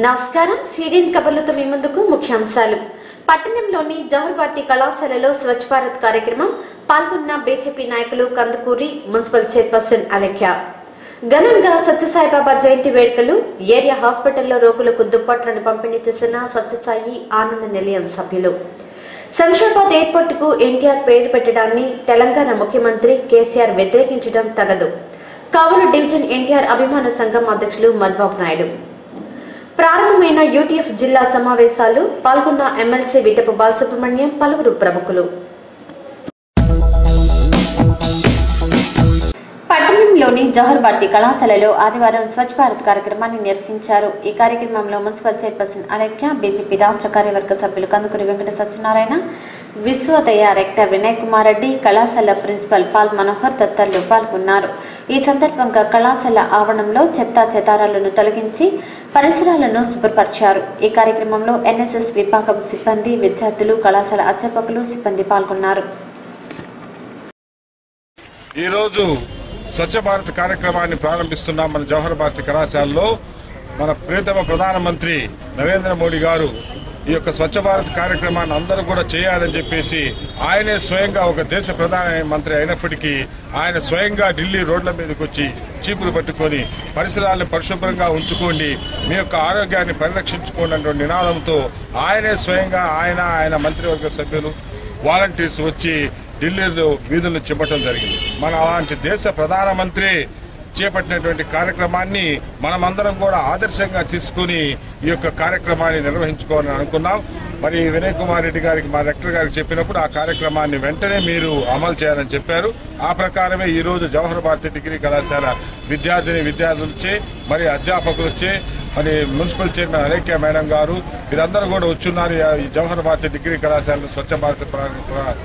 నమస్కారం సిడిఎన్ కబర్లతో మీ ముందుకు ముఖ్యాంశాలు. పట్టణంలోని జవహర్ భారతి కళాశాలలో స్వచ్ఛ భారత్ కార్యక్రమం పాల్గొన్న బీజేపీ నాయకులు కందుకూరి మున్సిపల్ చైర్పర్సన్ అలేఖ్య. ఘనంగా సత్యసాయిబాబా జయంతి వేడుకలు. ఏరియా హాస్పిటల్లో రోగులకు దుప్పట్లను పంపిణీ చేసిన సత్యసాయి ఆనంద నిలయం సభ్యులు. శంషాబాద్ ఎయిర్పోర్ట్ కు ఎన్టీఆర్ పేరు పెట్టడాన్ని తెలంగాణ ముఖ్యమంత్రి కేసీఆర్ వ్యతిరేకించడం తగదు. కావలి డివిజన్ ఎన్టీఆర్ అభిమాన సంఘం అధ్యక్షులు మధుబాబు నాయుడు. ప్రారంభమైన యూటీఎఫ్ జిల్లా సమావేశాలు. పాల్గొన్న ఎమ్మెల్సీ విటపు బాలసుబ్రహ్మణ్యం, పలువురు ప్రముఖులు. పట్టణంలోని జవహర్ భారతి కళాశాలలో ఆదివారం స్వచ్ఛ భారత్ కార్యక్రమాన్ని నిర్వహించారు. ఈ కార్యక్రమంలో మున్సిపల్ చైర్పర్సన్ అలేఖ్య, బీజేపీ రాష్ట్ర కార్యవర్గ సభ్యులు కందుకూరి వెంకట సత్యనారాయణ, విశ్వోదయ రెక్టర్ వినయ్ కుమార్ రెడ్డి, కళాశాల ప్రిన్సిపల్ పాల్ మనోహర్ తదితరులు పాల్గొన్నారు. ఈ సందర్భంగా కళాశాల ఆవరణంలో చెత్తా చెదారాలను తొలగించి పరిసరాలను శుభ్రపరిచారు. ఈ కార్యక్రమంలో ఎన్ఎస్ఎస్ విభాగం సిబ్బంది, విద్యార్థులు, కళాశాల అధ్యాపకులు, సిబ్బంది పాల్గొన్నారు. ఈరోజు స్వచ్ఛ భారత్ కార్యక్రమాన్ని ప్రారంభిస్తున్నాం. మన జవహర్ భారతి కళాశాలలో మన ప్రియతమ ప్రధానమంత్రి నరేంద్ర మోడీ గారు ఈ యొక్క స్వచ్ఛ భారత్ కార్యక్రమాన్ని అందరూ కూడా చేయాలని చెప్పేసి ఆయనే స్వయంగా ఒక దేశ ప్రధానమంత్రి అయినప్పటికీ ఆయన స్వయంగా ఢిల్లీ రోడ్ల మీదకి వచ్చి చీపులు పట్టుకొని పరిసరాలను పరిశుభ్రంగా ఉంచుకోండి, మీ యొక్క ఆరోగ్యాన్ని పరిరక్షించుకోండి అనే నినాదంతో ఆయనే స్వయంగా ఆయన మంత్రివర్గ సభ్యులు, వాలంటీర్స్ వచ్చి ఢిల్లీలో వీధులను చిమ్మటం జరిగింది. మన అలాంటి దేశ ప్రధానమంత్రి చేపట్టినటువంటి కార్యక్రమాన్ని మనమందరం కూడా ఆదర్శంగా తీసుకుని ఈ యొక్క కార్యక్రమాన్ని నిర్వహించుకోవాలని అనుకున్నాం. మరి వినయ్ కుమార్ రెడ్డి గారికి, మా రెక్టర్ గారికి చెప్పినప్పుడు ఆ కార్యక్రమాన్ని వెంటనే మీరు అమలు చేయాలని చెప్పారు. ఆ ప్రకారమే ఈ రోజు జవహర్ భారతి డిగ్రీ కళాశాల విద్యార్థులచే, మరి అధ్యాపకులచే, మరి మున్సిపల్ చైర్మన్ అలేఖ్య మేడం గారు వీరందరూ కూడా వచ్చున్నారు. ఈ జవహర్ భారతి డిగ్రీ కళాశాలలో స్వచ్ఛ భారత్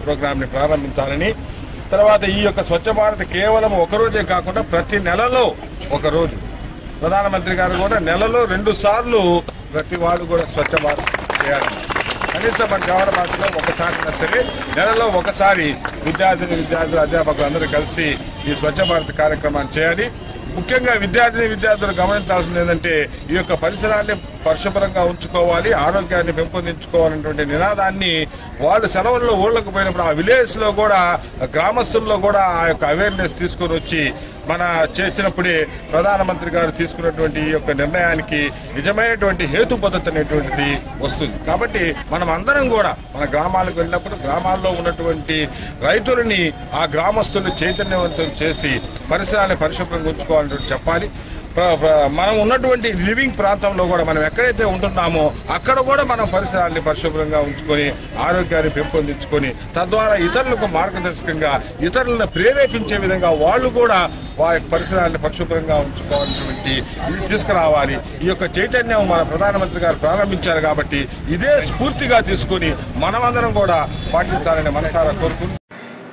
ప్రోగ్రామ్ ని ప్రారంభించాలని. తర్వాత ఈ యొక్క స్వచ్ఛ భారత్ కేవలం ఒకరోజే కాకుండా ప్రతి నెలలో ఒక రోజు, ప్రధానమంత్రి గారు కూడా నెలలో 2 సార్లు ప్రతి వాళ్ళు కూడా స్వచ్ఛ భారత్ చేయాలి. కనీసం మన జవహర్ భారత్లో ఒకసారి సరే నెలలో ఒకసారి విద్యార్థులు అధ్యాపకులు అందరూ కలిసి ఈ స్వచ్ఛ భారత్ కార్యక్రమాన్ని చేయాలి. ముఖ్యంగా విద్యార్థులు గమనించాల్సింది ఏంటంటే ఈ యొక్క పరిసరాన్ని పరిశుభ్రంగా ఉంచుకోవాలి, ఆరోగ్యాన్ని పెంపొందించుకోవాలనేటువంటి నినాదాన్ని వాళ్ళు సెలవుల్లో ఊళ్ళకు పోయినప్పుడు ఆ విలేజ్ లో కూడా గ్రామస్తుల్లో కూడా ఆ యొక్క అవేర్నెస్ తీసుకొని వచ్చి మన చేసినప్పుడే ప్రధానమంత్రి గారు తీసుకున్నటువంటి ఈ యొక్క నిర్ణయానికి నిజమైనటువంటి హేతుబద్ధత అనేటువంటిది వస్తుంది. కాబట్టి మనం అందరం కూడా మన గ్రామాలకు వెళ్ళినప్పుడు గ్రామాల్లో ఉన్నటువంటి రైతులని ఆ గ్రామస్తులు చైతన్యవంతం చేసి పరిసరాన్ని పరిశుభ్రంగా ఉంచుకోవాలని చెప్పాలి. మనం ఉన్నటువంటి లివింగ్ ప్రాంతంలో కూడా మనం ఎక్కడైతే ఉంటున్నామో అక్కడ కూడా మనం పరిసరాన్ని పరిశుభ్రంగా ఉంచుకొని ఆరోగ్యాన్ని పెంపొందించుకొని తద్వారా ఇతరులకు మార్గదర్శకంగా ఇతరులను ప్రేరేపించే విధంగా వాళ్ళు కూడా వారి పరిసరాన్ని పరిశుభ్రంగా ఉంచుకోవాలనేటువంటి ఇది తీసుకురావాలి. ఈ యొక్క చైతన్యం మన ప్రధానమంత్రి గారు ప్రారంభించారు కాబట్టి ఇదే స్ఫూర్తిగా తీసుకుని మనమందరం కూడా పాటించాలని మనసారా కోరుకుంటున్నాం.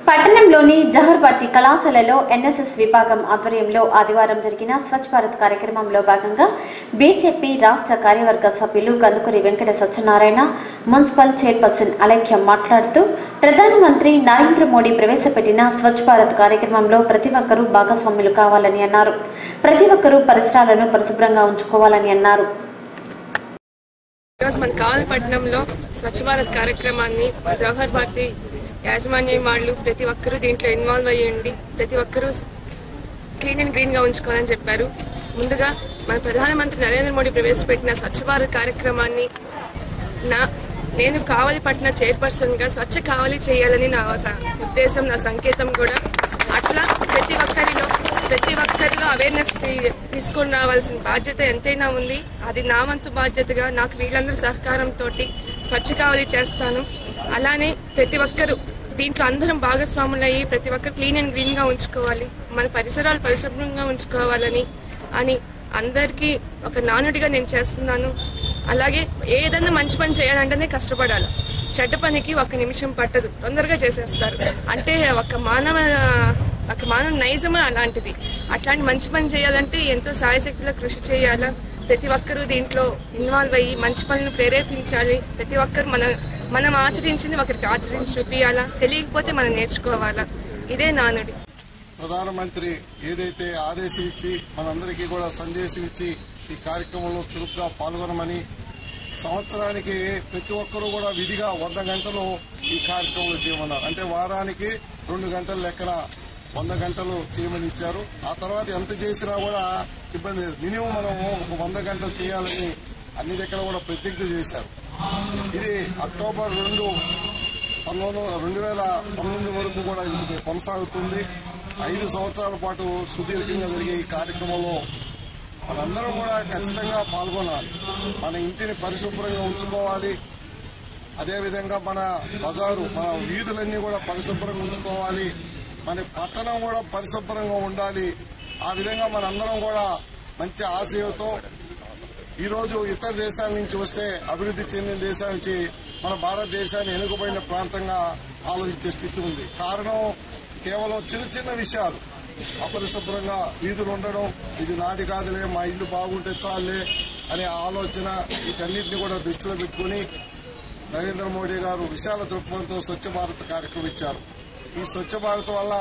పట్టణంలోని జవహర్ భారతి కళాశాలలో ఎన్ఎస్ఎస్ విభాగం ఆధ్వర్యంలో ఆదివారం జరిగిన స్వచ్ఛ భారత్ కార్యక్రమంలో భాగంగా బీజేపీ రాష్ట్ర కార్యవర్గ సభ్యులు కందుకూరి వెంకట సత్యనారాయణ, మున్సిపల్ చైర్పర్సన్ అలేఖ్య మాట్లాడుతూ ప్రధానమంత్రి నరేంద్ర మోడీ ప్రవేశపెట్టిన స్వచ్ఛ భారత్ కార్యక్రమంలో ప్రతి ఒక్కరూ భాగస్వాములు కావాలని అన్నారు. ప్రతి ఒక్కరూ పరిసరాలను పరిశుభ్రంగా ఉంచుకోవాలని అన్నారు. మన కావలిపట్నంలో స్వచ్ఛ భారత్ కార్యక్రమాన్ని జవహర్ భారతి యాజమాన్యం వాళ్ళు ప్రతి ఒక్కరూ దీంట్లో ఇన్వాల్వ్ అయ్యండి, ప్రతి ఒక్కరూ క్లీన్ అండ్ గ్రీన్ గా ఉంచుకోవాలని చెప్పారు. ముందుగా మన ప్రధానమంత్రి నరేంద్ర మోడీ ప్రవేశపెట్టిన స్వచ్ఛ భారత్ కార్యక్రమాన్ని నేను కావలిపట్న చైర్పర్సన్ గా స్వచ్ఛ కావలి చేయాలని నా ఉద్దేశం, నా సంకేతం కూడా. అట్లా ప్రతి ఒక్కరిలో అవేర్నెస్ తీసుకొని రావాల్సిన బాధ్యత ఎంతైనా ఉంది. అది నా వంతు బాధ్యతగా నాకు వీళ్ళందరూ సహకారంతో స్వచ్ఛ కావలి చేస్తాను. అలానే ప్రతి ఒక్కరూ దీంట్లో అందరం భాగస్వాములయ్యి ప్రతి ఒక్కరు క్లీన్ అండ్ గ్రీన్ గా ఉంచుకోవాలి, మన పరిసరాలు పరిశుభ్రంగా ఉంచుకోవాలని అందరికీ ఒక నానుడిగా నేను చేస్తున్నాను. అలాగే ఏదైనా మంచి పని చేయాలంటేనే కష్టపడాలి. చెడ్డ పనికి 1 నిమిషం పట్టదు, తొందరగా చేసేస్తారు. అంటే ఒక మానవ నైజమే అలాంటిది. అట్లాంటి మంచి పని చేయాలంటే ఎంతో సాయశక్తిలో కృషి చేయాలా. ప్రతి ఒక్కరూ దీంట్లో ఇన్వాల్వ్ అయ్యి మంచి పనులను ప్రేరేపించాలి. ప్రతి ఒక్కరు మనం ఆచరించింది ఒకరికి ఆచరించి చూపించాలా, తెలియకపోతే మనం నేర్చుకోవాలా. ఇదే నానుడి. ప్రధానమంత్రి ఏదైతే ఆదేశం ఇచ్చి మనందరికీ కూడా సందేశం ఇచ్చి ఈ కార్యక్రమంలో చురుగ్గా పాల్గొనమని, సంవత్సరానికి ప్రతి ఒక్కరూ కూడా విధిగా 100 గంటలు ఈ కార్యక్రమంలో చేయమన్నారు. అంటే వారానికి 2 గంటల లెక్కన 100 గంటలు చేయమని ఇచ్చారు. ఆ తర్వాత ఎంత చేసినా కూడా ఇబ్బంది లేదు. మినిమం మనం 100 గంటలు చేయాలని అన్ని దగ్గర కూడా ప్రతిజ్ఞ చేశారు. ఇది అక్టోబర్ 2, 2019 వరకు కూడా ఇది కొనసాగుతుంది. 5 సంవత్సరాల పాటు సుదీర్ఘంగా జరిగే ఈ కార్యక్రమంలో మనందరం కూడా ఖచ్చితంగా పాల్గొనాలి. మన ఇంటిని పరిశుభ్రంగా ఉంచుకోవాలి. అదేవిధంగా మన బజారు, మన వీధులన్నీ కూడా పరిశుభ్రంగా ఉంచుకోవాలి. మన పట్టణం కూడా పరిశుభ్రంగా ఉండాలి. ఆ విధంగా మనందరం కూడా మంచి ఆశయంతో ఈరోజు ఇతర దేశాల నుంచి వస్తే, అభివృద్ధి చెందిన దేశాల నుంచి మన భారతదేశాన్ని వెనుకబడిన ప్రాంతంగా ఆలోచించే స్థితి ఉంది. కారణం కేవలం చిన్న చిన్న విషయాలు, అపరిశుభ్రంగా వీధులు ఉండడం, ఇది నాది కాదులే, మా ఇల్లు బాగుంటే చాలే అనే ఆలోచన, వీటన్నిటిని కూడా దృష్టిలో పెట్టుకుని నరేంద్ర మోడీ గారు విశాల దృక్పథంతో స్వచ్ఛ భారత్ కార్యక్రమం ఇచ్చారు. ఈ స్వచ్ఛ భారత్ వల్ల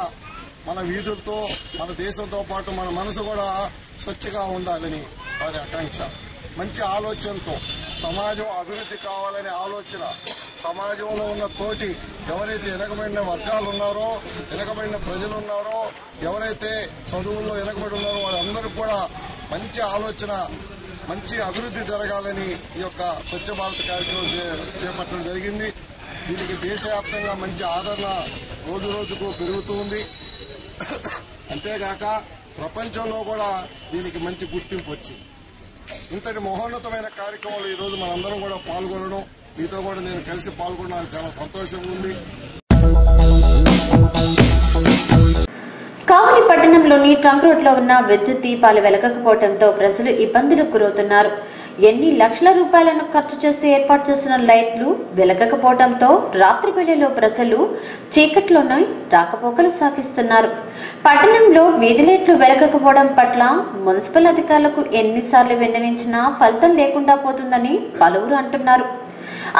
మన వీధులతో, మన దేశంతో పాటు మన మనసు కూడా స్వచ్ఛగా ఉండాలని వారి ఆకాంక్ష. మంచి ఆలోచనతో సమాజం అభివృద్ధి కావాలనే ఆలోచన, సమాజంలో ఉన్న తోటి ఎవరైతే వెనకబడిన వర్గాలు ఉన్నారో, వెనకబడిన ప్రజలు ఉన్నారో, ఎవరైతే చదువుల్లో వెనకబడి ఉన్నారో వాళ్ళందరూ కూడా మంచి ఆలోచన, మంచి అభివృద్ధి జరగాలని ఈ యొక్క స్వచ్ఛ భారత్ కార్యక్రమం చేపట్టడం జరిగింది. దీనికి దేశవ్యాప్తంగా మంచి ఆదరణ రోజు రోజుకు పెరుగుతూ ఉంది. అంతేగాక ప్రపంచంలో కూడా దీనికి మంచి గుర్తింపు వచ్చింది. ఇంతటి మహోన్నతమైన కార్యక్రమంలో ఈ రోజు మనందరం కూడా పాల్గొనడం, మీతో కూడా నేను కలిసి పాల్గొనడం చాలా సంతోషంగా ఉంది. కావలి పట్టణంలోని ట్రంక్ రోడ్లో ఉన్న విద్యుత్ దీపాలు వెలగకపోవడంతో ప్రజలు ఇబ్బందులకు గురవుతున్నారు. ఎన్ని లక్షల రూపాయలను ఖర్చు చేసి ఏర్పాటు చేసిన లైట్లు వెలగకపోవడంతో రాత్రి వేళలో ప్రజలు చీకట్లోనే రాకపోకలు సాగిస్తున్నారు. పట్టణంలో వీధి లైట్లు వెలగకపోవడం పట్ల మున్సిపల్ అధికారులకు ఎన్నిసార్లు విన్నవించినా ఫలితం లేకుండా పోతుందని పలువురు అంటున్నారు.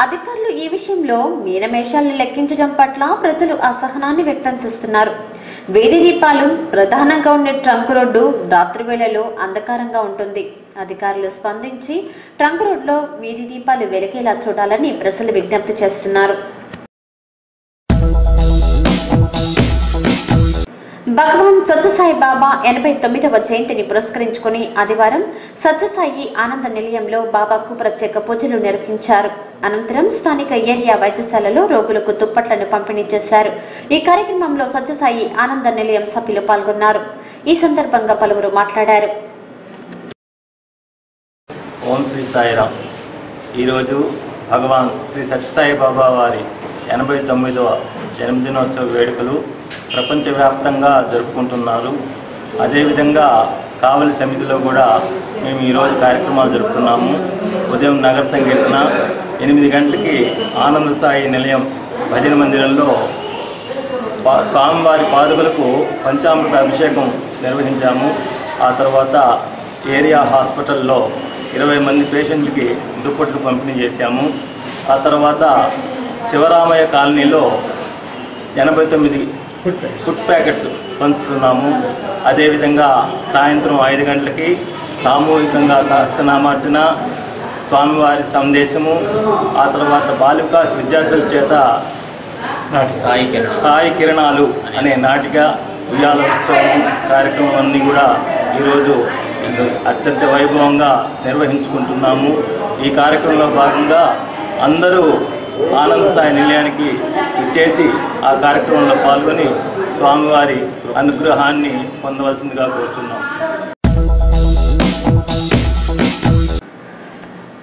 అధికారులు ఈ విషయంలో మీనమేషాలను లెక్కించడం పట్ల ప్రజలు అసహనాన్ని వ్యక్తం చేస్తున్నారు. వీధి దీపాలు ప్రధానంగా ఉండే ట్రంక్ రోడ్డు రాత్రి వేళలో అంధకారంగా ఉంటుంది. అధికారులు స్పందించి ట్రంక్ రోడ్లో వీధి దీపాలు వెలిగేలా చూడాలని ప్రజలు విజ్ఞప్తి చేస్తున్నారు. భగవాన్ సత్యసాయి బాబా 89వ జయంతిని పురస్కరించుకుని ఆదివారం సత్యసాయి ఆనంద నిలయంలో బాబాకు ప్రత్యేక పూజలు నిర్వహించారు. అనంతరం స్థానిక ఏరియా వైద్యశాలలో రోగులకు దుప్పట్లను పంపిణీ చేశారు. ఈ కార్యక్రమంలో సత్యసాయి ఆనంద నిలయం సభ్యులు పాల్గొన్నారు. ఈ సందర్భంగా పలువురు మాట్లాడారు. ఓం శ్రీ సాయిరామ్. ఈరోజు భగవాన్ శ్రీ సత్యసాయి బాబా వారి 89వ జన్మదినోత్సవ వేడుకలు ప్రపంచవ్యాప్తంగా జరుపుకుంటున్నారు. అదేవిధంగా కావలి సమితిలో కూడా మేము ఈరోజు కార్యక్రమాలు జరుపుతున్నాము. ఉదయం నగర సంకీర్తన 8 గంటలకి ఆనంద సాయి నిలయం భజన మందిరంలో స్వామివారి పాదుకలకు పంచామృత అభిషేకం నిర్వహించాము. ఆ తర్వాత ఏరియా హాస్పిటల్లో 20 మంది పేషెంట్లకి దుప్పట్లు పంపిణీ చేశాము. ఆ తర్వాత శివరామయ్య కాలనీలో 89 ఫుడ్ ప్యాకెట్స్ పంచుతున్నాము. అదేవిధంగా సాయంత్రం 5 గంటలకి సామూహికంగా సహస్రనామార్చన, స్వామివారి సందేశము, ఆ తర్వాత బాలికాస్ విద్యార్థుల చేత సాయి కిరణాలు అనే నాటిక, ఉయ్యాల ఉత్సవం కార్యక్రమం అన్నీ కూడా ఈరోజు అత్యంత వైభవంగా నిర్వహించుకుంటున్నాము. ఈ కార్యక్రమంలో భాగంగా అందరూ ఆనంద సాయి నిలయానికి ఇచ్చేసి ఆ కార్యక్రమంలో పాల్గొని స్వామివారి అనుగ్రహాన్ని పొందవలసిందిగా కోరుతున్నాం.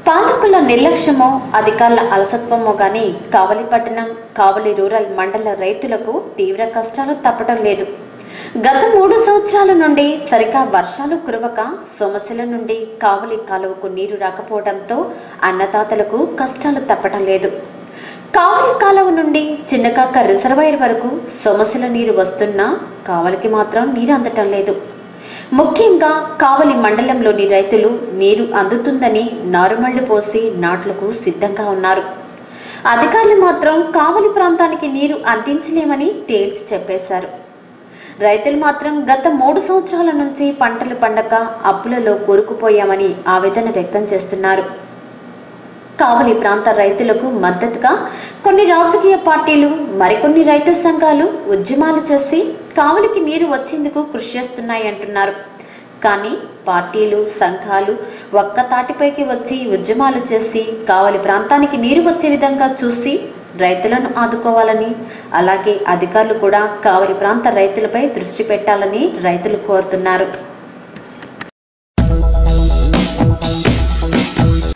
పాలకుల నిర్లక్ష్యమో అధికారుల అలసత్వమో గాని కావలి పట్టణం, కావలి రూరల్ మండల రైతులకు తీవ్ర కష్టాలు తప్పటం లేదు. గత 3 సంవత్సరాల నుండి సరిగా వర్షాలు కురవక సోమశిల నుండి కావలి కాలువకు నీరు రాకపోవడంతో అన్నదాతలకు కష్టాలు తప్పటం లేదు. కావలి కాలువ నుండి చిన్నకాక రిజర్వాయర్ వరకు సోమశిల నీరు వస్తున్నా కావలికి మాత్రం నీరు అందటం లేదు. ముఖ్యంగా కావలి మండలంలోని రైతులు నీరు అందుతుందని నారుమళ్లు పోసి నాట్లకు సిద్ధంగా ఉన్నారు. అధికారులు మాత్రం కావలి ప్రాంతానికి నీరు అందించలేమని తేల్చి చెప్పేశారు. రైతులు మాత్రం గత 3 సంవత్సరాల నుంచి పంటలు పండక అప్పులలో కూరుకుపోయామని ఆవేదన వ్యక్తం చేస్తున్నారు. కావలి ప్రాంత రైతులకు మద్దతుగా కొన్ని రాజకీయ పార్టీలు, మరికొన్ని రైతు సంఘాలు ఉద్యమాలు చేసి కావలికి నీరు వచ్చేందుకు కృషి చేస్తున్నాయంటున్నారు. కానీ పార్టీలు, సంఘాలు ఒక్క తాటిపైకి వచ్చి ఉద్యమాలు చేసి కావలి ప్రాంతానికి నీరు వచ్చే విధంగా చూసి రైతులను ఆదుకోవాలని, అలాగే అధికారులు కూడా కావలి ప్రాంత రైతులపై దృష్టి పెట్టాలని రైతులు కోరుతున్నారు.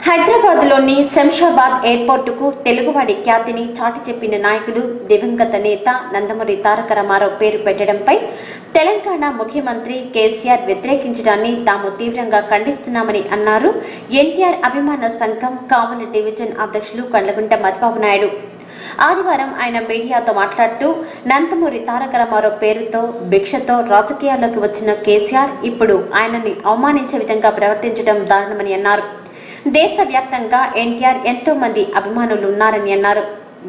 హైదరాబాద్లోని శంషాబాద్ ఎయిర్పోర్టుకు తెలుగువాడి ఖ్యాతిని చాటి చెప్పిన నాయకుడు దివంగత నేత నందమూరి తారక రామారావు పేరు పెట్టడంపై తెలంగాణ ముఖ్యమంత్రి కేసీఆర్ వ్యతిరేకించడాన్ని తాము తీవ్రంగా ఖండిస్తున్నామని అన్నారు ఎన్టీఆర్ అభిమాన సంఘం కావలి డివిజన్ అధ్యక్షులు కండ్లగుంట మధుబాబు నాయుడు. ఆదివారం ఆయన మీడియాతో మాట్లాడుతూ నందమూరి తారక రామారావు పేరుతో భిక్షతో రాజకీయాల్లోకి వచ్చిన కేసీఆర్ ఇప్పుడు ఆయనని అవమానించే విధంగా ప్రవర్తించడం దారుణమని అన్నారు. దేశవ్యాప్తంగా ఎన్టీఆర్ ఎంతో మంది అభిమానులు ఉన్నారని అన్నారు.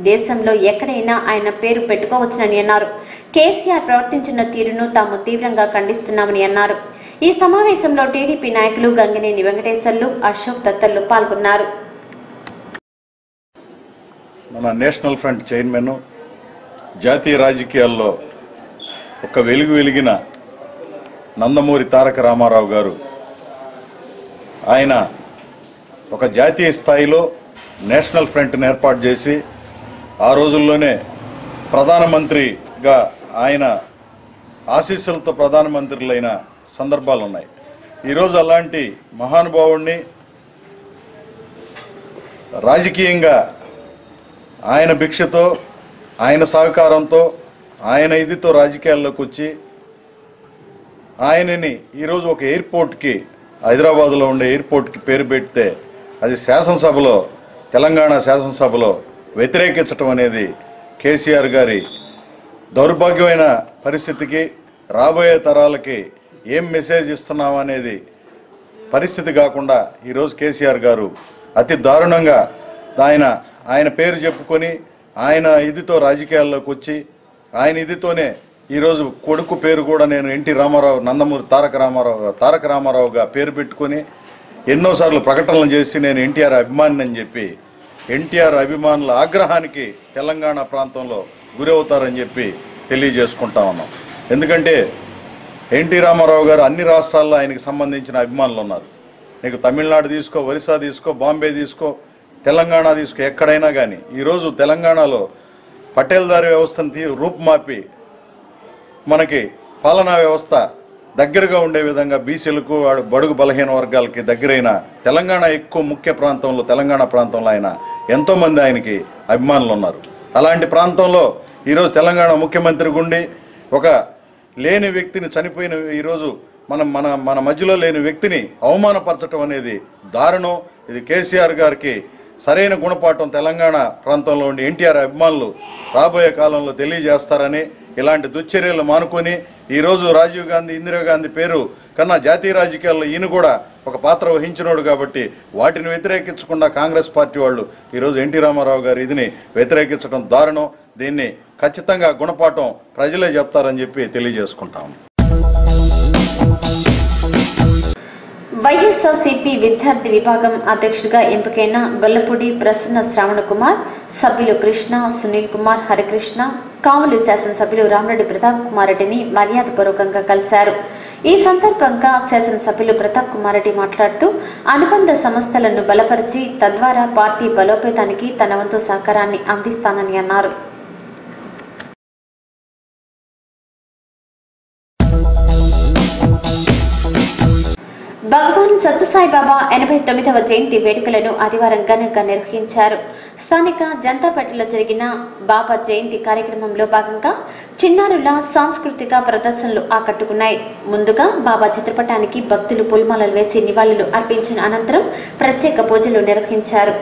దేశంలో ఎక్కడైనా ఆయన పేరు పెట్టుకోవచ్చునని అన్నారు. కేసీఆర్ ప్రవర్తించిన తీరును తాము తీవ్రంగా ఖండిస్తున్నామని అన్నారు. ఈ సమావేశంలో టీడీపీ నాయకులు గంగినేని వెంకటేశ్వర్లు, అశోక్ తదితరులు పాల్గొన్నారు. మన నేషనల్ ఫ్రంట్ చైర్మన్, జాతీయ రాజకీయాల్లో ఒక వెలిగిన నందమూరి తారక రామారావు గారు, ఆయన ఒక జాతీయ స్థాయిలో నేషనల్ ఫ్రంట్ని ఏర్పాటు చేసి ఆ రోజుల్లోనే ప్రధానమంత్రిగా ఆయన ఆశీస్సులతో ప్రధానమంత్రులైన సందర్భాలు ఉన్నాయి. ఈరోజు అలాంటి మహానుభావుడిని రాజకీయంగా ఆయన భిక్షతో, ఆయన సహకారంతో, ఆయన ఇదితో రాజకీయాల్లోకి వచ్చి ఆయనని ఈరోజు ఒక ఎయిర్పోర్ట్కి, హైదరాబాద్లో ఉండే ఎయిర్పోర్ట్కి పేరు పెడితే అది శాసనసభలో, తెలంగాణ శాసనసభలో వ్యతిరేకించడం అనేది కేసీఆర్ గారి దౌర్భాగ్యమైన పరిస్థితికి, రాబోయే తరాలకి ఏం మెసేజ్ ఇస్తున్నాం అనేది పరిస్థితి కాకుండా ఈరోజు కేసీఆర్ గారు అతి దారుణంగా ఆయన పేరు చెప్పుకొని ఆయన ఇదితో రాజకీయాల్లోకి వచ్చి ఆయన ఇదితోనే ఈరోజు కొడుకు పేరు కూడా నేను ఎన్టీ రామారావు, నందమూరి తారక రామారావుగా పేరు పెట్టుకొని ఎన్నోసార్లు ప్రకటనలు చేసి నేను ఎన్టీఆర్ అభిమాని అని చెప్పి ఎన్టీఆర్ అభిమానుల ఆగ్రహానికి తెలంగాణ ప్రాంతంలో గురవుతారని చెప్పి తెలియజేసుకుంటా ఉన్నాం. ఎందుకంటే ఎన్టీ రామారావు గారు అన్ని రాష్ట్రాల్లో ఆయనకి సంబంధించిన అభిమానులు ఉన్నారు. నీకు తమిళనాడు తీసుకో, ఒరిస్సా తీసుకో, బాంబే తీసుకో, తెలంగాణ తీసుకో, ఎక్కడైనా కానీ ఈరోజు తెలంగాణలో పటేల్దారి వ్యవస్థను రూపుమాపి మనకి పాలనా వ్యవస్థ దగ్గరగా ఉండే విధంగా బీసీలకు, బడుగు బలహీన వర్గాలకి దగ్గరైన తెలంగాణ ఎక్కువ ముఖ్య ప్రాంతంలో, తెలంగాణ ప్రాంతంలో ఆయన ఎంతోమంది ఆయనకి అభిమానులు ఉన్నారు. అలాంటి ప్రాంతంలో ఈరోజు తెలంగాణ ముఖ్యమంత్రి గుండి ఒక లేని వ్యక్తిని, చనిపోయిన ఈరోజు మన మధ్యలో లేని వ్యక్తిని అవమానపరచడం అనేది దారుణం. ఇది కేసీఆర్ గారికి సరైన గుణపాఠం తెలంగాణ ప్రాంతంలో ఉండి ఎన్టీఆర్ అభిమానులు రాబోయే కాలంలో తెలియజేస్తారని, ఇలాంటి దుశ్చర్యలు మానుకొని ఈరోజు రాజీవ్ గాంధీ, ఇందిరాగాంధీ పేరు కన్నా జాతీయ రాజకీయాల్లో ఈయన కూడా ఒక పాత్ర వహించినోడు కాబట్టి వాటిని వ్యతిరేకించకుండా కాంగ్రెస్ పార్టీ వాళ్ళు ఈరోజు ఎన్టీ రామారావు గారి ఇదిని వ్యతిరేకించడం దారుణం. దీన్ని ఖచ్చితంగా గుణపాఠం ప్రజలే చెప్తారని చెప్పి తెలియజేసుకుంటాం. వైఎస్ఆర్సీపీ విద్యార్థి విభాగం అధ్యక్షుడిగా ఎంపికైన గొల్లపూడి ప్రసన్న శ్రావణ కుమార్, సభ్యులు కృష్ణ, సునీల్ కుమార్, హరికృష్ణ, కావలి శాసనసభ్యులు రామరెడ్డి ప్రతాప్ కుమార్ రెడ్డిని మర్యాదపూర్వకంగా కలిశారు. ఈ సందర్భంగా శాసనసభ్యులు ప్రతాప్ కుమార్ రెడ్డి మాట్లాడుతూ అనుబంధ సంస్థలను బలపరిచి తద్వారా పార్టీ బలోపేతానికి తన వంతు సహకారాన్ని అందిస్తానని అన్నారు. భగవాన్ సత్యసాయిబాబా 89వ జయంతి వేడుకలను ఆదివారం ఘనంగా నిర్వహించారు. స్థానిక జనతాపేటలో జరిగిన బాబా జయంతి కార్యక్రమంలో భాగంగా చిన్నారుల సాంస్కృతిక ప్రదర్శనలు ఆకట్టుకున్నాయి. ముందుగా బాబా చిత్రపటానికి భక్తులు పూలమాలలు వేసి నివాళులు అర్పించిన అనంతరం ప్రత్యేక పూజలు నిర్వహించారు.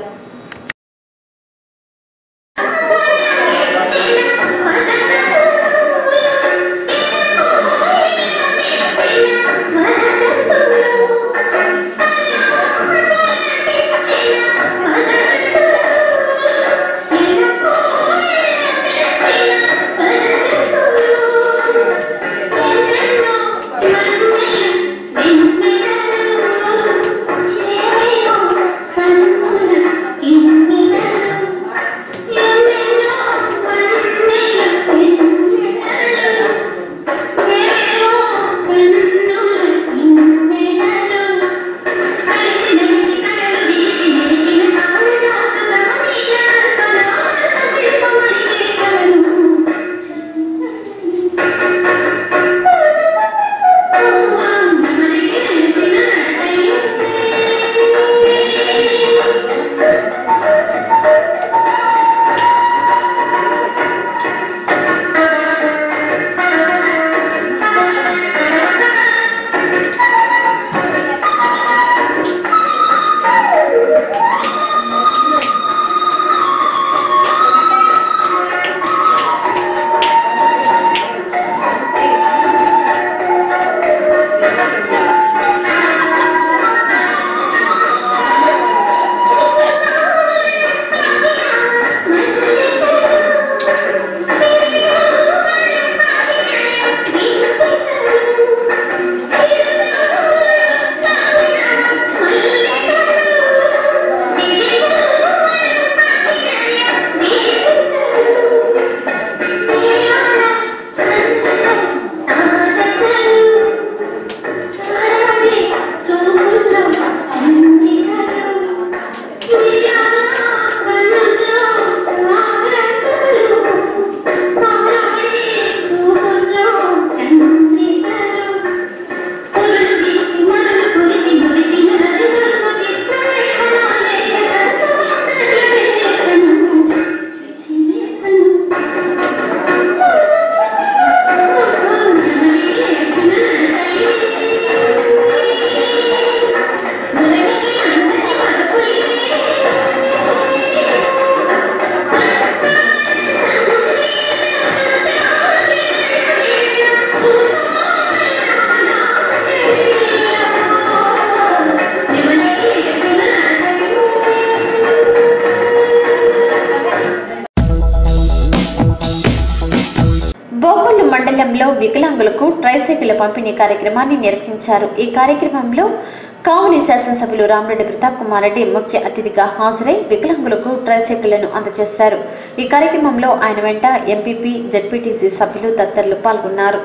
మండలంలో వికలాంగులకు ట్రైసైకిళ్ల పంపిణీ కార్యక్రమాన్ని నిర్వహించారు. ఈ కార్యక్రమంలో కావలి శాసనసభ్యులు రామిరెడ్డి ప్రతాప్ కుమార్ రెడ్డి ముఖ్య అతిథిగా హాజరై వికలాంగులకు ట్రైసైకిళ్లను అందజేశారు. ఈ కార్యక్రమంలో ఆయన వెంట ఎంపీపీ, జెడ్పీటీసీ సభ్యులు తదితరులు పాల్గొన్నారు.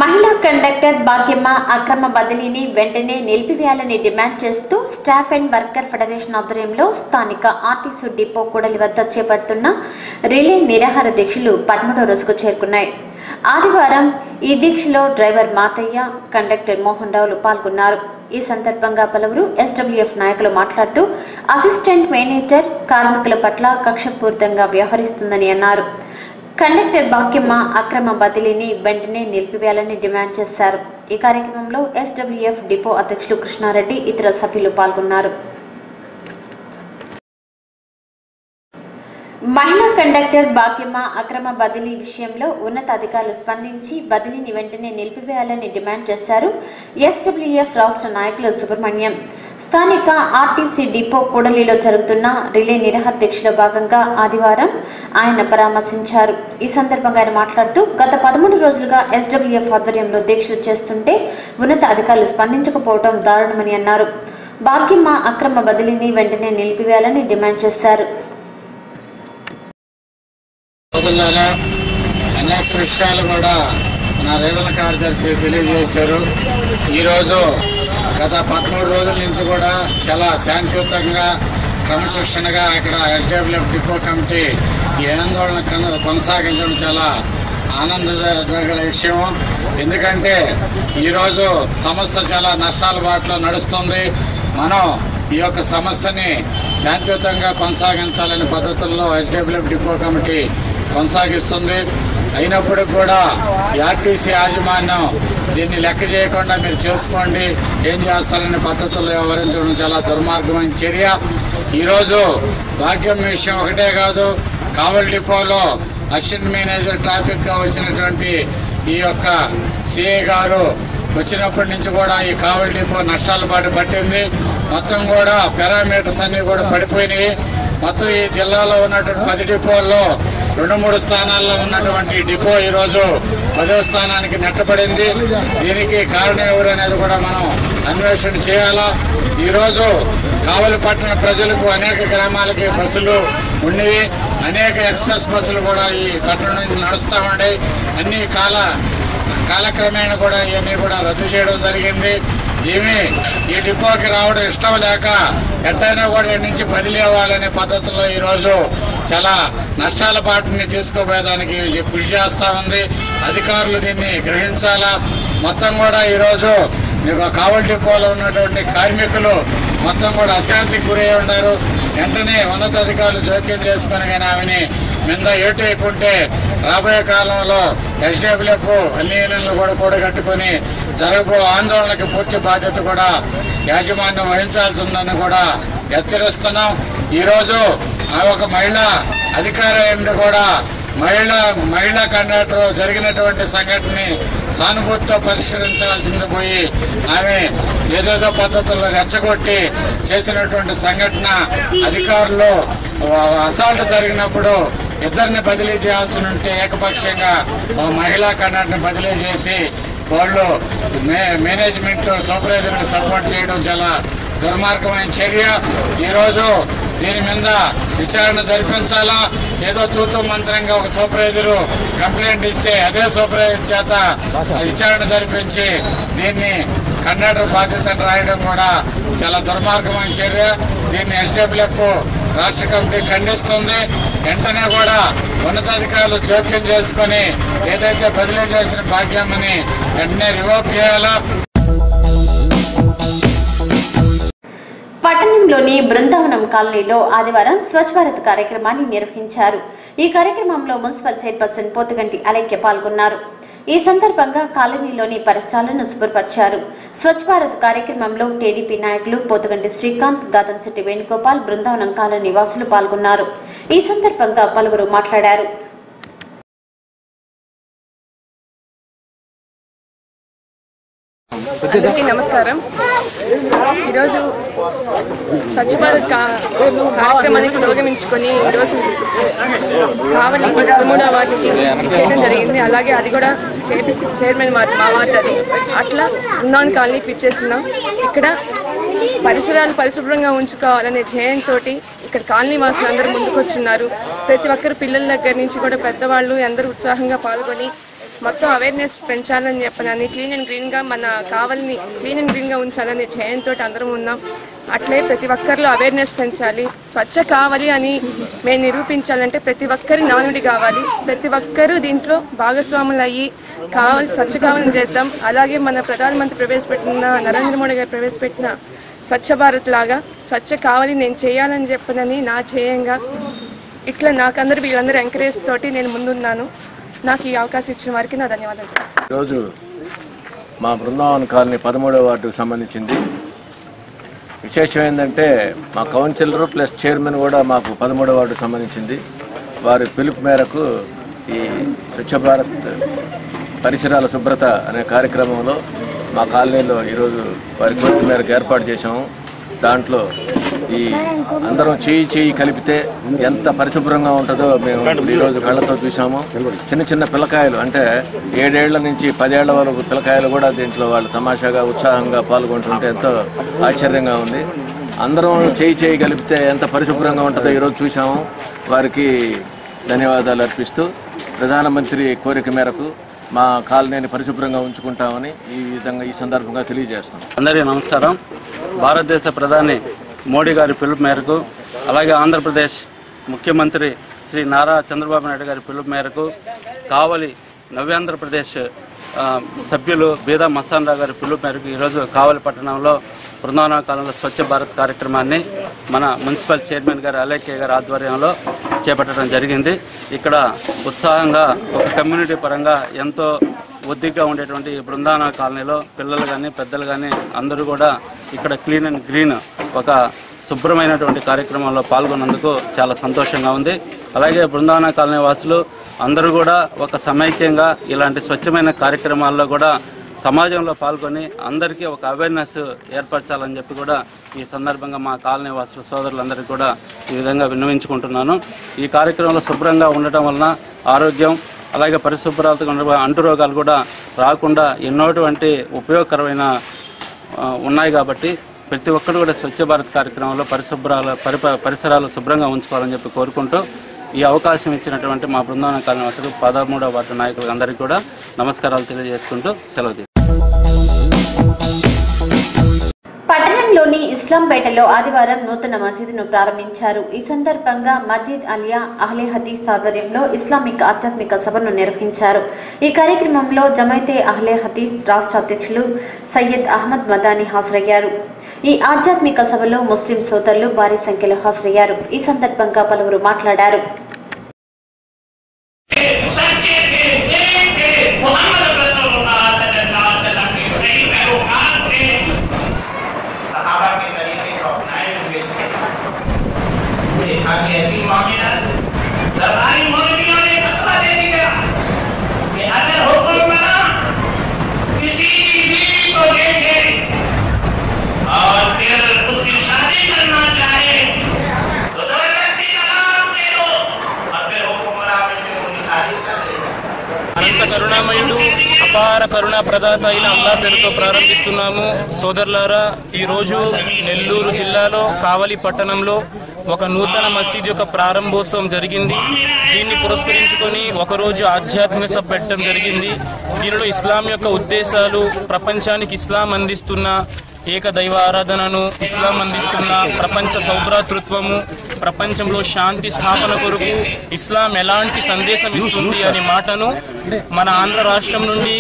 మహిళా కండక్టర్ భాగ్యమ్మ అక్రమ బదిలీని వెంటనే నిలిపివేయాలని డిమాండ్ చేస్తూ స్టాఫ్ అండ్ వర్కర్ ఫెడరేషన్ ఆధ్వర్యంలో స్థానిక ఆర్టీసీ డిపో కూడలి వద్ద చేపడుతున్న రిలే నిరాహార దీక్షలు 13వ రోజుకు చేరుకున్నాయి. ఆదివారం ఈ దీక్షలో డ్రైవర్ మాతయ్య, కండక్టర్ మోహన్ రావులు పాల్గొన్నారు. ఈ సందర్భంగా పలువురు ఎస్డబ్ల్యూఎఫ్ నాయకులు మాట్లాడుతూ అసిస్టెంట్ మేనేజర్ కార్మికుల పట్ల కక్షపూరితంగా వ్యవహరిస్తుందని అన్నారు. కండక్టర్ భాగ్యమ్మ అక్రమ బదిలీని వెంటనే నిలిపివేయాలని డిమాండ్ చేశారు. ఈ కార్యక్రమంలో ఎస్డబ్ల్యూఎఫ్ డిపో అధ్యక్షులు కృష్ణారెడ్డి, ఇతర సభ్యులు పాల్గొన్నారు. మహిళా కండక్టర్ భాగ్యమ్మ అక్రమ బదిలీ విషయంలో ఉన్నతాధికారులు స్పందించి బదిలీని వెంటనే నిలిపివేయాలని డిమాండ్ చేశారు. ఎస్డబ్ల్యూఎఫ్ రాష్ట్ర నాయకులు సుబ్రహ్మణ్యం స్థానిక ఆర్టీసీ డిపో కూడలిలో జరుగుతున్న రిలే నిరాహార దీక్షలో భాగంగా ఆదివారం ఆయన పరామర్శించారు. ఈ సందర్భంగా ఆయన మాట్లాడుతూ గత 13 రోజులుగా ఎస్డబ్ల్యూఎఫ్ ఆధ్వర్యంలో దీక్షలు చేస్తుంటే ఉన్నత అధికారులు స్పందించకపోవడం దారుణమని అన్నారు. భాగ్యమ్మ అక్రమ బదిలీని వెంటనే నిలిపివేయాలని డిమాండ్ చేశారు. అనేక విషయాలు కూడా మన రేవంత్ కార్యదర్శి తెలియజేశారు. ఈరోజు గత 13 రోజుల నుంచి కూడా చాలా శాంతియుతంగా క్రమశిక్షణగా ఇక్కడ ఎస్డబ్ల్యూఎఫ్ డిపో కమిటీ ఈ ఆందోళన కొనసాగించడం చాలా ఆనందగల విషయం. ఎందుకంటే ఈరోజు సంస్థ చాలా నష్టాల బాటలో నడుస్తుంది. మనం ఈ యొక్క సమస్యని శాంతియుతంగా కొనసాగించాలనే పద్ధతుల్లో ఎస్డబ్ల్యూఎఫ్ డిపో కమిటీ కొనసాగిస్తుంది. అయినప్పటికీ కూడా ఆర్టీసీ యాజమాన్యం దీన్ని లెక్క చేయకుండా మీరు చేసుకోండి, ఏం చేస్తారనే పద్ధతుల్లో వ్యవహరించడం చాలా దుర్మార్గమైన చర్య. ఈరోజు భాగ్యం విషయం ఒకటే కాదు, కావలి డిపోలో అసిస్టెంట్ మేనేజర్ ట్రాఫిక్గా వచ్చినటువంటి ఈ యొక్క సిఐ గారు వచ్చినప్పటి నుంచి కూడా ఈ కావలి డిపో నష్టాల బాట పట్టింది. మొత్తం కూడా పారామీటర్స్ అన్ని కూడా పడిపోయినాయి. మొత్తం ఈ జిల్లాలో ఉన్నటువంటి 10 డిపోల్లో 2-3 స్థానాల్లో ఉన్నటువంటి డిపో ఈరోజు 10వ స్థానానికి నెట్టబడింది. దీనికి కారణం ఎవరు అనేది కూడా మనం అన్వేషణ చేయాలా. ఈరోజు కావలి పట్టణ ప్రజలకు అనేక గ్రామాలకి బస్సులు ఉండేవి, అనేక ఎక్స్ప్రెస్ బస్సులు కూడా ఈ పట్టణం నుంచి నడుస్తూ ఉండే. అన్ని కాలక్రమేణా కూడా ఇవన్నీ కూడా రద్దు చేయడం జరిగింది. ఈ డిపోకి రావడం ఇష్టం లేక ఎట్టయినా కూడా ఇక్కడి నుంచి బదిలీ అవ్వాలనే పద్ధతిలో ఈరోజు చాలా నష్టాల బాటని తీసుకోపోయేదానికి కృషి చేస్తా ఉంది. అధికారులు దీన్ని గ్రహించాలా. మొత్తం కూడా ఈరోజు కావలి డిపోలో ఉన్నటువంటి కార్మికులు మొత్తం కూడా అశాంతికి గురై ఉన్నారు. వెంటనే ఉన్నతాధికారులు జోక్యం చేసుకుని కానీ ఆమెని మీద ఏటు అయిపోతే రాబోయే కాలంలో ఎస్డబ్ల్యూఎఫ్ అన్ని యూనియన్లు కూడా కూడగట్టుకుని జరగబో ఆందోళనకి పూర్తి బాధ్యత కూడా యాజమాన్యం వహించాల్సి ఉందని కూడా హెచ్చరిస్తున్నాం. ఈరోజు ఆ ఒక మహిళా అధికారి కూడా మహిళా కండక్టర్ జరిగినటువంటి సంఘటనని సానుభూతితో పరిష్కరించాల్సింది పోయి ఆమె ఏదేదో పద్ధతుల్లో రెచ్చగొట్టి చేసినటువంటి సంఘటన. అధికారులు అసాల్ట్ జరిగినప్పుడు ఇద్దరిని బదిలీ చేయాల్సి ఉంటే ఏకపక్షంగా మహిళా కండక్టర్ని బదిలీ చేసి వాళ్ళు మేనేజ్మెంట్ సూపర్వైజర్కి సపోర్ట్ చేయడం చాలా దుర్మార్గమైన చర్య. ఈరోజు దీని మీద విచారణ జరిపించాలా. ఏదో తూతూ మంత్రంగా ఒక సూపర్వైజరు కంప్లైంట్ ఇస్తే అదే సూపర్వైజర్ చేత విచారణ జరిపించి దీన్ని కండక్టర్ బాధ్యతను రాయడం కూడా చాలా దుర్మార్గమైన చర్య. దీన్ని ఎస్డబ్ల్యూఎఫ్ రాష్ట్ర కమిటీ ఖండిస్తుంది. వెంటనే కూడా ఉన్నతాధికారులు జోక్యం చేసుకుని ఏదైతే బదిలీ చేసిన భాగ్యమని వెంటనే రివోక్ చేయాలా. పట్టణంలోని బృందావనం కాలనీలో ఆదివారం స్వచ్ఛ భారత్ కార్యక్రమాన్ని నిర్వహించారు. ఈ కార్యక్రమంలో మున్సిపల్ చైర్పర్సన్ పోతుగంటి అలైక్య పాల్గొన్నారు. ఈ సందర్భంగా కాలనీలోని పరిసరాలను శుభ్రపరిచారు. స్వచ్ఛ భారత్ కార్యక్రమంలో టీడీపీ నాయకులు పోతుగంటి శ్రీకాంత్, గాదంశెట్టి వేణుగోపాల్, బృందావనం కాలనీ నివాసులు పాల్గొన్నారు. ఈ సందర్భంగా పలువురు మాట్లాడారు. అందరికీ నమస్కారం. ఈరోజు స్వచ్ఛ భారత్ కార్యక్రమాన్ని పురోగమించుకొని ఈరోజు కావలి 13వ వార్డుకి చేయడం జరిగింది. అలాగే అది కూడా చైర్మన్ మా వార్డు అది. అట్లా బృందావన్ కాలనీ పిచ్చేస్తున్నాం. ఇక్కడ పరిసరాలు పరిశుభ్రంగా ఉంచుకోవాలనే ధ్యేయంతో ఇక్కడ కాలనీ వాసులు అందరూ ముందుకొచ్చున్నారు. ప్రతి ఒక్కరు పిల్లల దగ్గర నుంచి కూడా పెద్దవాళ్ళు అందరూ ఉత్సాహంగా పాల్గొని మొత్తం అవేర్నెస్ పెంచాలని చెప్పనని క్లీన్ అండ్ గ్రీన్గా మన కావలిని క్లీన్ అండ్ గ్రీన్గా ఉంచాలనే ధ్యేయంతో అందరం ఉన్నాం. అట్లే ప్రతి ఒక్కరిలో అవేర్నెస్ పెంచాలి. స్వచ్ఛ కావాలి అని మేము నిరూపించాలంటే ప్రతి ఒక్కరి నానుడి కావాలి. ప్రతి ఒక్కరూ దీంట్లో భాగస్వాములు అయ్యి స్వచ్ఛ కావాలని చేద్దాం. అలాగే మన ప్రధానమంత్రి ప్రవేశపెట్టిన నరేంద్ర మోడీ గారు ప్రవేశపెట్టిన స్వచ్ఛ భారత్ లాగా స్వచ్ఛ కావాలి నేను చేయాలని చెప్పనని నా ధ్యేయంగా ఇట్లా నాకందరూ వీళ్ళందరూ ఎంకరేజ్ తోటి నేను ముందున్నాను. నాకు ఈ అవకాశం ఇచ్చిన వారికి నా ధన్యవాదాలు. ఈరోజు మా బృందావన్ కాలనీ 13వ వార్డుకు సంబంధించింది. విశేషం ఏంటంటే మా కౌన్సిలర్ ప్లస్ చైర్మన్ కూడా మాకు 13వ వార్డుకు సంబంధించింది. వారి పిలుపు మేరకు ఈ స్వచ్ఛ భారత్ పరిసరాల శుభ్రత అనే కార్యక్రమంలో మా కాలనీలో ఈరోజు వారి కోరిక మేరకు ఏర్పాటు చేశాము. దాంట్లో ఈ అందరం చేయి కలిపితే ఎంత పరిశుభ్రంగా ఉంటుందో మేము ఈరోజు కళ్ళతో చూసాము. చిన్న చిన్న పిల్లకాయలు అంటే 7 ఏళ్ల నుంచి 10 ఏళ్ల వరకు పిల్లకాయలు కూడా దీంట్లో వాళ్ళు తమాషాగా ఉత్సాహంగా పాల్గొంటుంటే ఎంతో ఆశ్చర్యంగా ఉంది. అందరం చేయి కలిపితే ఎంత పరిశుభ్రంగా ఉంటుందో ఈరోజు చూసాము. వారికి ధన్యవాదాలు అర్పిస్తూ ప్రధానమంత్రి కోరిక మేరకు మా కాలనీని పరిశుభ్రంగా ఉంచుకుంటామని ఈ సందర్భంగా తెలియజేస్తాం. అందరికీ నమస్కారం. భారతదేశ ప్రధాని మోడీ గారి పిలుపు మేరకు అలాగే ఆంధ్రప్రదేశ్ ముఖ్యమంత్రి శ్రీ నారా చంద్రబాబు నాయుడు గారి పిలుపు మేరకు కావలి నవ్యాంధ్రప్రదేశ్ సభ్యులు బీదా మస్తాన్ రావు గారి పిలుపు మేరకు ఈరోజు కావలి పట్టణంలో బృందావన కాలంలో స్వచ్ఛ భారత్ కార్యక్రమాన్ని మన మున్సిపల్ చైర్మన్ గారు అలేఖ్య గారి ఆధ్వర్యంలో చేపట్టడం జరిగింది. ఇక్కడ ఉత్సాహంగా ఒక కమ్యూనిటీ పరంగా ఎంతో ఒద్దిగ్గా ఉండేటువంటి ఈ బృందావన కాలనీలో పిల్లలు కానీ పెద్దలు కానీ అందరూ కూడా ఇక్కడ క్లీన్ అండ్ గ్రీన్ ఒక శుభ్రమైనటువంటి కార్యక్రమంలో పాల్గొన్నందుకు చాలా సంతోషంగా ఉంది. అలాగే బృందావన కాలనీ వాసులు అందరూ కూడా ఒక సమైక్యంగా ఇలాంటి స్వచ్ఛమైన కార్యక్రమాల్లో కూడా సమాజంలో పాల్గొని అందరికీ ఒక అవేర్నెస్ ఏర్పరచాలని చెప్పి కూడా ఈ సందర్భంగా మా కాలనీ వాసుల సోదరులందరికీ కూడా ఈ విధంగా విన్నవించుకుంటున్నాను. ఈ కార్యక్రమంలో శుభ్రంగా ఉండటం వలన ఆరోగ్యం అలాగే పరిశుభ్రతగా ఉండే అంటురోగాలు కూడా రాకుండా ఎన్నోటువంటి ఉపయోగకరమైన ఉన్నాయి. కాబట్టి ప్రతి ఒక్కరు కూడా స్వచ్ఛ భారత్ కార్యక్రమంలో పరిసరాలు శుభ్రంగా ఉంచుకోవాలని చెప్పి కోరుకుంటూ ఈ అవకాశం ఇచ్చినటువంటి మా బృందావన కాలనీ వాసులు 13వ వార్డు నాయకులకు అందరికీ కూడా నమస్కారాలు తెలియజేసుకుంటూ సెలవు. పట్టణంలోని ఇస్లాంపేటలో ఆదివారం నూతన మసీదును ప్రారంభించారు. ఈ సందర్భంగా మస్జిద్ అలియా అహ్లే హదీస్ ఆధ్వర్యంలో ఇస్లామిక్ ఆధ్యాత్మిక సభను నిర్వహించారు. ఈ కార్యక్రమంలో జమైతే అహ్లే హదీస్ రాష్ట్ర అధ్యక్షులు సయ్యద్ అహ్మద్ మదాని హాజరయ్యారు. ఈ ఆధ్యాత్మిక సభలో ముస్లిం సోదరులు భారీ సంఖ్యలో హాజరయ్యారు. ఈ సందర్భంగా పలువురు మాట్లాడారు. కరుణామయుడు అపార కరుణా ప్రదాత అయిన అల్లా పేరుతో ప్రారంభిస్తున్నాము. సోదరులారా, ఈరోజు నెల్లూరు జిల్లాలో కావలి పట్టణంలో ఒక నూతన మసీద్ యొక్క ప్రారంభోత్సవం జరిగింది. దీన్ని పురస్కరించుకొని ఒకరోజు ఆధ్యాత్మిక సభ పెట్టడం జరిగింది. దీనిలో ఇస్లాం యొక్క ఉద్దేశాలు, ప్రపంచానికి ఇస్లాం అందిస్తున్న ఏకదైవ ఆరాధనను, ఇస్లాం అందిస్తున్న ప్రపంచ సౌభ్రాతృత్వము, ప్రపంచంలో శాంతి స్థాపన కొరకు ఇస్లాం ఎలాంటి సందేశం ఇస్తుంది అనే మాటను మన ఆంధ్ర రాష్ట్రం నుండి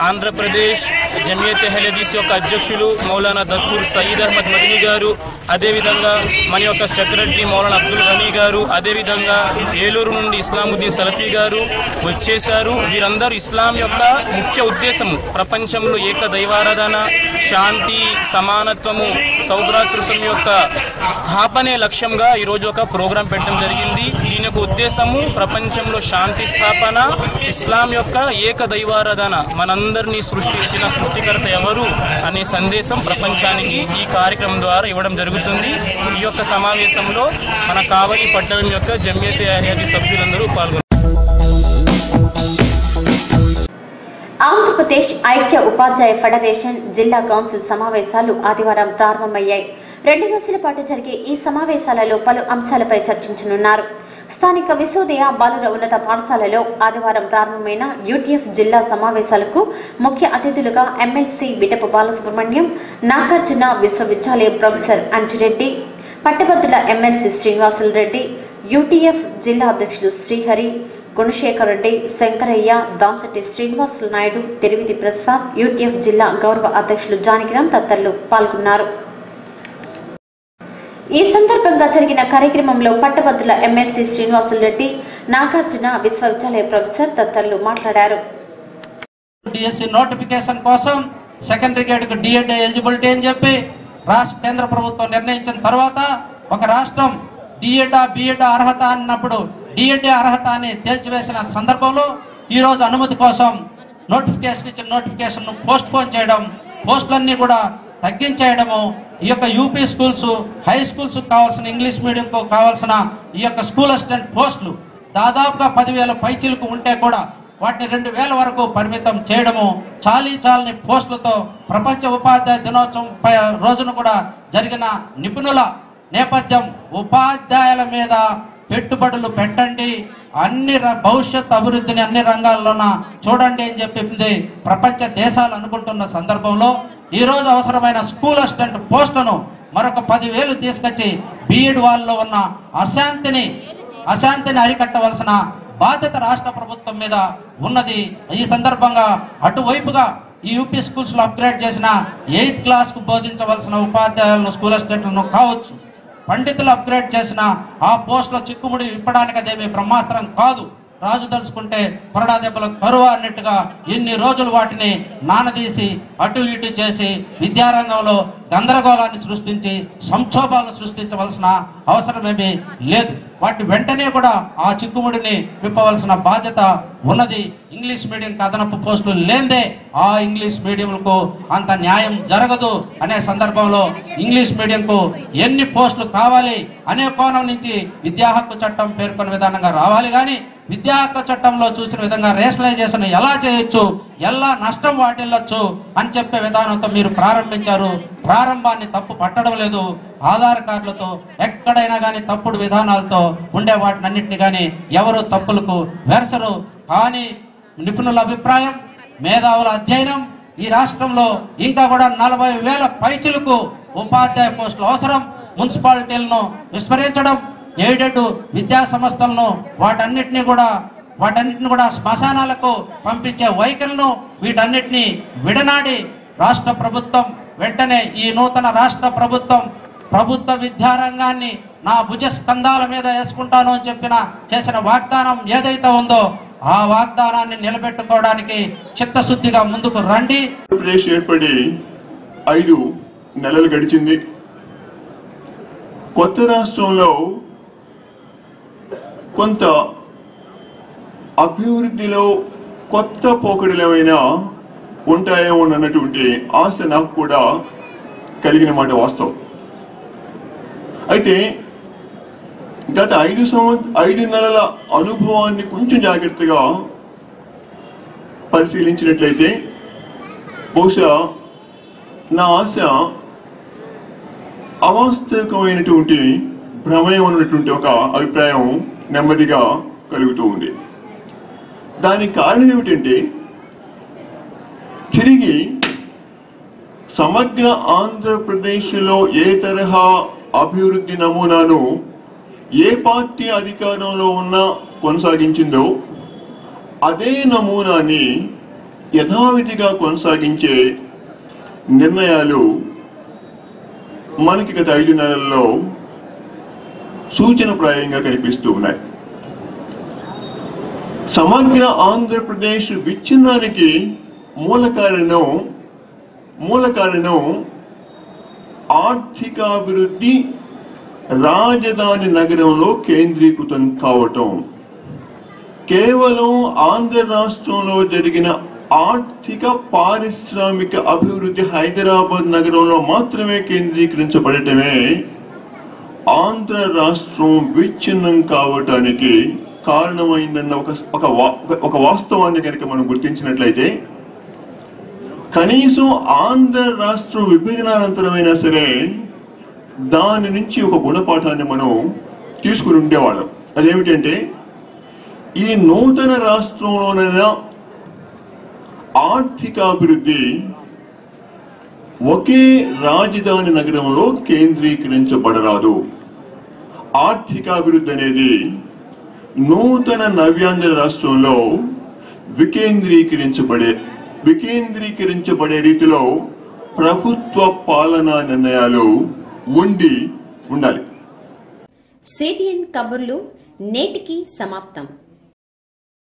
ఆంధ్రప్రదేశ్ జమియత్ అహ్లే హదీస్ యొక్క అధ్యక్షులు మౌలానా దత్తూర్ సయీద్ అహ్మద్ మదనీ గారు, అదేవిధంగా మన యొక్క సెక్రటరీ మౌలానా అబ్దుల్ గనీ గారు, అదేవిధంగా ఏలూరు నుండి ఇస్లాముద్దీన్ సలఫీ గారు వచ్చేశారు. వీరందరూ ఇస్లాం యొక్క ముఖ్య ఉద్దేశము ప్రపంచంలో ఏక దైవారాధన, శాంతి, సమానత్వము, సౌభ్రాతృత్వం యొక్క స్థాపనే లక్ష్యంగా ఈరోజు ఒక ప్రోగ్రాం పెట్టడం జరిగింది. దీని యొక్క ఉద్దేశము ప్రపంచంలో శాంతి స్థాపన, ఇస్లాం యొక్క ఏక దైవారాధన, మనందరినీ సృష్టించిన సృష్టికర్త ఎవరు అనే సందేశం ప్రపంచానికి ఈ కార్యక్రమం ద్వారా ఇవ్వడం జరుగుతుంది. ఈ యొక్క సమావేశంలో మన కావలి పట్టణం యొక్క జమియతే అహ్మదీ సభ్యులందరూ పాల్గొన్నారు. ఆంధ్రప్రదేశ్ ఐక్య ఉపాధ్యాయ ఫెడరేషన్ జిల్లా కౌన్సిల్ సమావేశాలు ఆదివారం ప్రారంభమయ్యాయి. 2 రోజుల పాటు జరిగే ఈ సమావేశాలలో పలు అంశాలపై చర్చించనున్నారు. స్థానిక విశ్వోదయ బాలుర ఉన్నత పాఠశాలలో ఆదివారం ప్రారంభమైన యూటీఎఫ్ జిల్లా సమావేశాలకు ముఖ్య అతిథులుగా ఎమ్మెల్సీ బిటపు బాలసుబ్రహ్మణ్యం, నాగార్జున విశ్వవిద్యాలయ ప్రొఫెసర్ అంజిరెడ్డి, పట్టభద్రుల ఎమ్మెల్సీ శ్రీనివాసులు రెడ్డి, యూటీఎఫ్ జిల్లా అధ్యక్షుడు శ్రీహరి, గుణశేఖర్ రెడ్డి, శంకరయ్య, దాంశెట్టి శ్రీనివాసులు నాయుడు, తిరువితి ప్రసాద్, యూటీఎఫ్ జిల్లా గౌరవ అధ్యక్షులు జానకిరామ్ తదితరులు పాల్గొన్నారు. ఈ సందర్భంగా జరిగిన కార్యక్రమంలో పట్టభద్రుల ఎమ్మెల్సీ శ్రీనివాసులు రెడ్డి, నాగార్జున విశ్వవిద్యాలయ ప్రొఫెసర్ తదితరులు మాట్లాడారు. డిఎస్సి నోటిఫికేషన్ కోసం సెకండరీ గ్రేడ్కు డిఎడ్ ఎలిజిబిలిటీ అని చెప్పి కేంద్ర ప్రభుత్వం నిర్ణయించిన తర్వాత ఒక రాష్ట్రం డిఎడ్ బిఎడ్ అర్హత అన్నప్పుడు డిఎడ్ అర్హత అని తేల్చివేసిన సందర్భంలో ఈరోజు అనుమతి కోసం ఇచ్చిన నోటిఫికేషన్ పోస్ట్ పోన్ చేయడం, పోస్టులన్నీ కూడా తగ్గించేయడము, ఈ యొక్క యూపీ స్కూల్స్, హై స్కూల్స్ కావాల్సిన ఇంగ్లీష్ మీడియంకు కావాల్సిన ఈ యొక్క స్కూల్ అసిస్టెంట్ పోస్టులు దాదాపుగా 10,000 పైచీలకు ఉంటే కూడా వాటిని 2,000 వరకు పరిమితం చేయడము, చాలని పోస్టులతో ప్రపంచ ఉపాధ్యాయ దినోత్సవం రోజున కూడా జరిగిన నిపుణుల నేపథ్యం ఉపాధ్యాయుల మీద పెట్టుబడులు పెట్టండి, అన్ని భవిష్యత్ అభివృద్ధిని అన్ని రంగాల్లోన చూడండి అని చెప్పింది ప్రపంచ దేశాలు అనుకుంటున్న సందర్భంలో ఈరోజు అవసరమైన స్కూల్ అసిస్టెంట్ పోస్టులను మరొక 10,000 తీసుకొచ్చి బీఎడ్ వాళ్ళలో ఉన్న అశాంతిని అరికట్టవలసిన బాధ్యత రాష్ట్ర ప్రభుత్వం మీద ఉన్నది. ఈ సందర్భంగా అటువైపుగా ఈ యూపీ స్కూల్స్ లో అప్గ్రేడ్ చేసిన 8th క్లాస్ కు బోధించవలసిన ఉపాధ్యాయులను, స్కూల్ అసిస్టెంట్లను కావచ్చు, పండితులు అప్గ్రేడ్ చేసిన ఆ పోస్టులో చిక్కుముడి ఇప్పడానికి అదేమి బ్రహ్మాస్త్రం కాదు. రాజు తలుచుకుంటే కొరడా దెబ్బలకు కరువు అన్నట్టుగా ఇన్ని రోజులు వాటిని నానదీసి అటు ఇటు చేసి విద్యారంగంలో గందరగోళాన్ని సృష్టించి సంక్షోభాలను సృష్టించవలసిన అవసరమేమీ లేదు. వాటి వెంటనే కూడా ఆ చిక్కుముడిని విప్పవలసిన బాధ్యత ఉన్నది. ఇంగ్లీష్ మీడియం అదనపు పోస్టులు లేదే ఆ ఇంగ్లీష్ మీడియంకు అంత న్యాయం జరగదు అనే సందర్భంలో ఇంగ్లీష్ మీడియంకు ఎన్ని పోస్టులు కావాలి అనే కోణం నుంచి విద్యా హక్కు చట్టం పేర్కొన్న విధానంగా రావాలి. కానీ విద్యా హక్కు చట్టంలో చూసిన విధంగా రేషనలైజేషన్ ఎలా చేయొచ్చు, ఎలా నష్టం వాటిల్లొచ్చు అని చెప్పే విధానంతో మీరు ప్రారంభించారు. ప్రారంభాన్ని తప్పు పట్టడం లేదు. ఆధార్ కార్డులతో ఎక్కడైనా కానీ తప్పుడు విధానాలతో ఉండే వాటిని అన్నింటినీ కానీ ఎవరు తప్పులకు వెరసరు. కానీ నిపుణుల అభిప్రాయం, మేధావుల అధ్యయనం ఈ రాష్ట్రంలో ఇంకా కూడా 40,000 పైచిలకు ఉపాధ్యాయ పోస్టులు అవసరం. మున్సిపాలిటీలను విస్మరించడం, ఎయిడెడ్ విద్యా సంస్థలను వాటన్నిటిని కూడా శ్మశానాలకు పంపించే వైఖరులను వీటన్నిటిని విడనాడి రాష్ట్ర ప్రభుత్వం వెంటనే ఈ నూతన రాష్ట్ర ప్రభుత్వ విద్యారంగాన్ని నా భుజ స్కంధాల మీద వేసుకుంటాను అని చేసిన వాగ్దానం ఏదైతే ఉందో ఆ వాగ్దానాన్ని నిలబెట్టుకోవడానికి చిత్తశుద్ధిగా ముందుకు రండి. ఆంధ్రప్రదేశ్ ఏర్పడి 5 నెలలు గడిచింది. కొత్త రాష్ట్రంలో కొంత అభివృద్ధిలో కొత్త పోకడలు ఏమైనా ఉంటాయేమో అన్నటువంటి ఆశ నాకు కూడా కలిగిన మాట వాస్తవం. అయితే గత 5 నెలల అనుభవాన్ని కొంచెం జాగ్రత్తగా పరిశీలించినట్లయితే బహుశా నా ఆశ అవాస్తవికమైనటువంటి భ్రమయం ఉన్నటువంటి ఒక అభిప్రాయం నెమ్మదిగా కలుగుతూ ఉంది. దానికి కారణం ఏమిటంటే తిరిగి సమగ్ర ఆంధ్రప్రదేశ్లో ఏ తరహా అభివృద్ధి నమూనాను ఏ పార్టీ అధికారంలో ఉన్నా కొనసాగించిందో అదే నమూనాని యథావిధిగా కొనసాగించే నిర్ణయాలు మనకి గత 5 నెలల్లో సూచనప్రాయంగా కనిపిస్తూ ఉన్నాయి. సమగ్ర ఆంధ్రప్రదేశ్ విచ్ఛిన్నానికి మూల కారణం ఆర్థికాభివృద్ధి రాజధాని నగరంలో కేంద్రీకృతం కావటం, కేవలం ఆంధ్ర రాష్ట్రంలో జరిగిన ఆర్థిక పారిశ్రామిక అభివృద్ధి హైదరాబాద్ నగరంలో మాత్రమే కేంద్రీకరించబడటమే ఆంధ్ర రాష్ట్రం విచ్ఛిన్నం కావటానికి కారణమైందన్న ఒక వాస్తవాన్ని కనుక మనం గుర్తించినట్లయితే, కనీసం ఆంధ్ర రాష్ట్రం విభజనానంతరమైనా సరే దాని నుంచి ఒక గుణపాఠాన్ని మనం తీసుకుని ఉండేవాళ్ళం. అదేమిటంటే, ఈ నూతన రాష్ట్రంలోనైనా ఆర్థికాభివృద్ధి ఒకే రాజధాని నగరంలో కేంద్రీకరించబడరాదు. ఆర్థికాభివృద్ధి అనేది నూతన నవ్యాంధ్ర రాష్ట్రంలో వికేంద్రీకరించబడే రీతిలో ప్రభుత్వ పాలనా నిర్ణయాలు ఉండాలి. సిటిఎన్ కబుర్లు నేటికి సమాప్తం.